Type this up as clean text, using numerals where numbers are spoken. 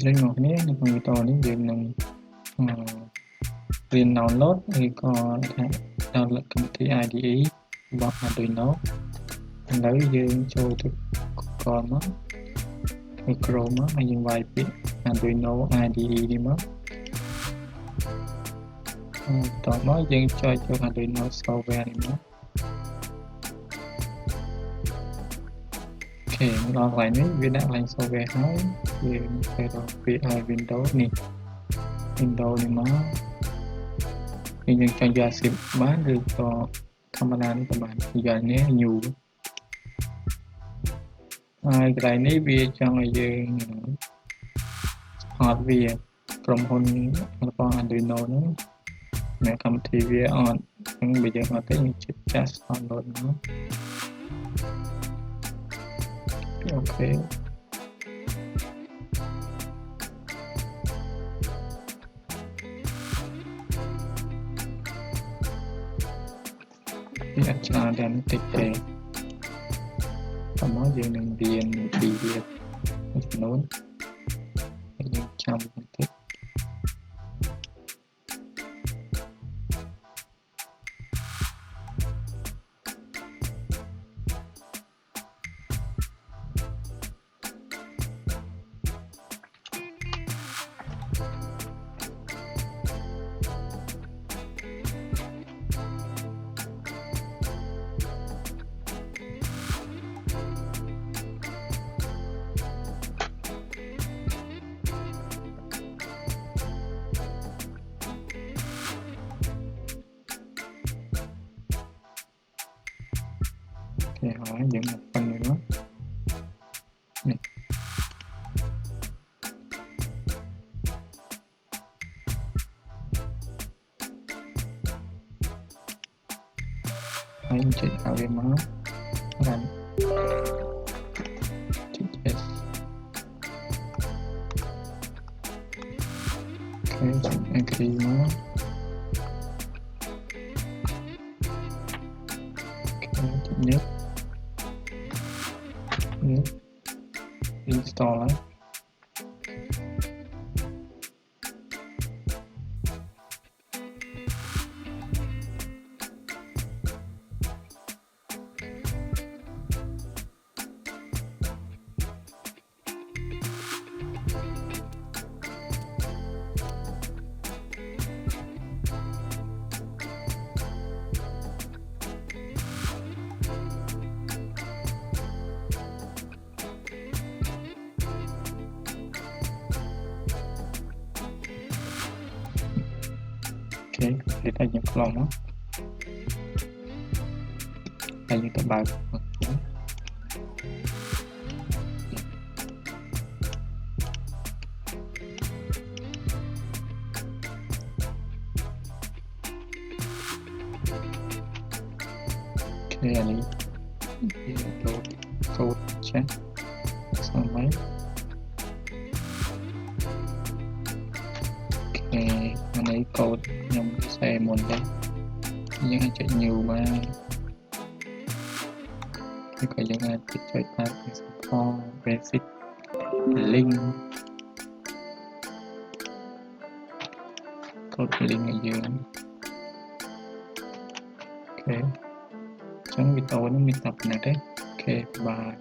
Lên một nétในคอมพิวเตอร์นี่ยืนหนึ่งเรียนดาวน์โหลดthì cóดาวน์โหลดคอมพิวเตอร์ IDE บอก Arduino แล้วยืนโชว์ทุกก่อนมั้งมีโครมั้งมายังไวปิด Arduino IDE นี่มั้งต่อมายังจอยจาก Arduino software นี่มั้งโอเคลองไว้นี้วิธีการ software ให้ยืนไปรอปิด Windows นี่ Windows นี่มั้งยังจอยยาสิบบ้านหรือก็ธรรมดานี่ประมาณอย่างนี้อยู่cái này vì cho người dùng hot vì from hôn con Arduino nữa mẹ cầm thì vì on nhưng bây giờ mà cái những chip chat on rồi nữa ok vì cho đem tích đề nó dương nâng điền bị việc nốt nhưng trong tích thì hỏi những một phần nữa này. Anh chị tạo cái máu làm yes. Okay, anh ghi máu nhất install ok để ta nhập lòng đó đây như ta bài ok này code chat xong máy anh ấy code nhằm xe một đấy nhưng anh chạy nhiều mà thì có những anh chạy chạy ta support basic link code link ở dưới ok trong video nó mình tập này đấy ok bye.